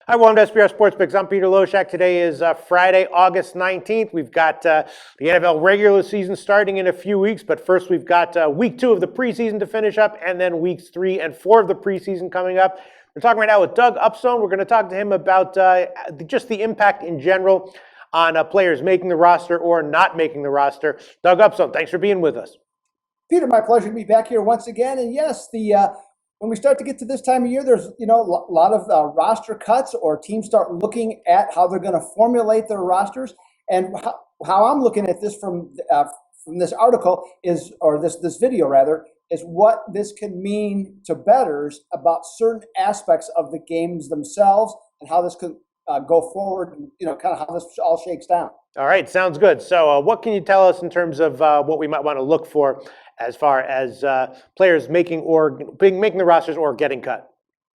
Hi, welcome to SBR Sports Picks. I'm Peter Loshak. Today is Friday, August 19th. We've got the NFL regular season starting in a few weeks, but first we've got week 2 of the preseason to finish up, and then weeks 3 and 4 of the preseason coming up. We're talking right now with Doug Upstone. We're going to talk to him about just the impact in general on players making the roster or not making the roster. Doug Upstone, thanks for being with us. Peter, my pleasure to be back here once again. And yes, when we start to get to this time of year, there's a lot of roster cuts, or teams start looking at how they're going to formulate their rosters. And how I'm looking at this from this article is, or this video rather, is what this can mean to bettors about certain aspects of the games themselves and how this could go forward, and kind of how this all shakes down. All right, sounds good. So what can you tell us in terms of what we might want to look for as far as players making the rosters or getting cut?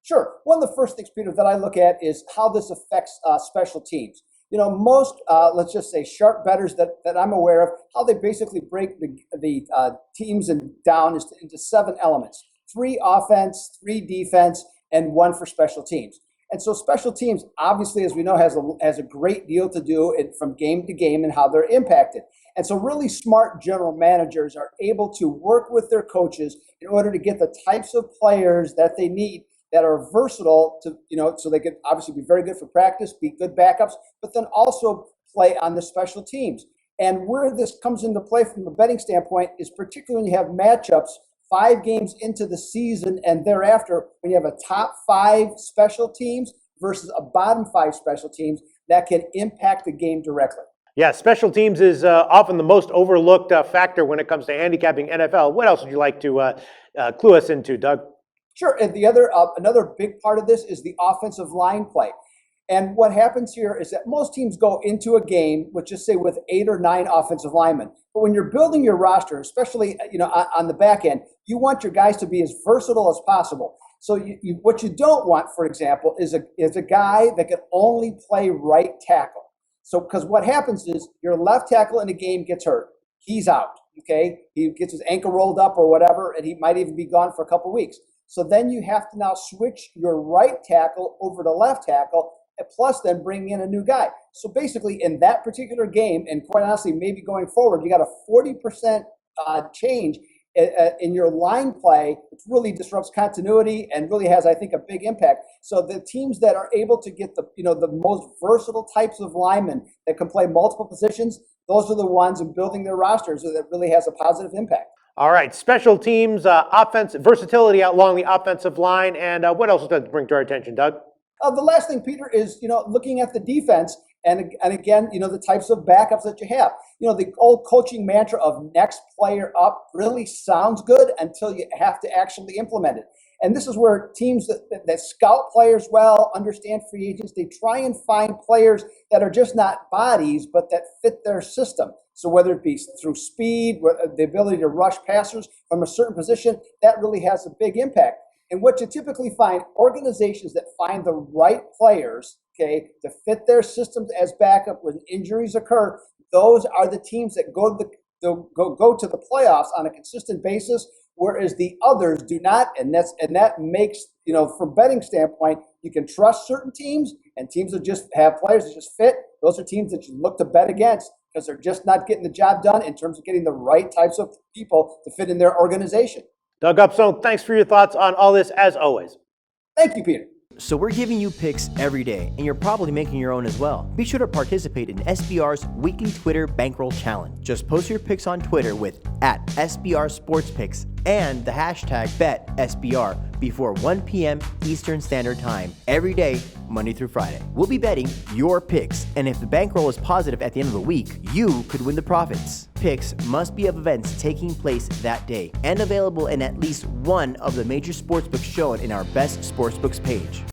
Sure. One of the first things, Peter, that I look at is how this affects special teams. Most, let's just say, sharp bettors that I'm aware of, how they basically break the teams down into 7 elements: 3 offense, 3 defense, and 1 for special teams. And so special teams, obviously, as we know, has a great deal to do from game to game and how they're impacted. And so really smart general managers are able to work with their coaches in order to get the types of players that they need that are versatile to, so they can obviously be very good for practice, be good backups, but then also play on the special teams. And where this comes into play from a betting standpoint is particularly when you have matchups 5 games into the season and thereafter, when you have a top 5 special teams versus a bottom 5 special teams, that can impact the game directly. Yeah, special teams is often the most overlooked factor when it comes to handicapping NFL. What else would you like to clue us into, Doug? Sure. And another big part of this is the offensive line play. And what happens here is that most teams go into a game with, just say, with 8 or 9 offensive linemen. But when you're building your roster, especially on the back end, you want your guys to be as versatile as possible. So what you don't want, for example, is a guy that can only play right tackle. So because what happens is your left tackle in a game gets hurt. He's out. Okay, he gets his ankle rolled up or whatever, and he might even be gone for a couple weeks. So then you have to now switch your right tackle over to left tackle, plus then bring in a new guy. So basically in that particular game, and quite honestly, maybe going forward, you got a 40% change in your line play, which really disrupts continuity and really has, I think, a big impact. So the teams that are able to get the most versatile types of linemen that can play multiple positions, those are the ones in building their rosters that really has a positive impact. All right, special teams, offense, versatility out along the offensive line, and what else does that bring to our attention, Doug? The last thing, Peter, is looking at the defense and again, the types of backups that you have. The old coaching mantra of next player up really sounds good until you have to actually implement it. And this is where teams that scout players well, understand free agents, they try and find players that are just not bodies, but that fit their system. So whether it be through speed, the ability to rush passers from a certain position, that really has a big impact. And what you typically find, organizations that find the right players, to fit their systems as backup when injuries occur, those are the teams that go to the playoffs on a consistent basis, whereas the others do not. And that makes, from betting standpoint, you can trust certain teams, and teams that just have players that just fit. Those are teams that you look to bet against because they're just not getting the job done in terms of getting the right types of people to fit in their organization. Doug Upstone, thanks for your thoughts on all this, as always. Thank you, Peter. So we're giving you picks every day, and you're probably making your own as well. Be sure to participate in SBR's weekly Twitter Bankroll Challenge. Just post your picks on Twitter with @SBRSportsPicks and the hashtag BetSBR before 1 p.m. Eastern Standard Time every day, Monday through Friday. We'll be betting your picks, and if the bankroll is positive at the end of the week, you could win the profits. Picks must be of events taking place that day and available in at least one of the major sportsbooks shown in our Best Sportsbooks page.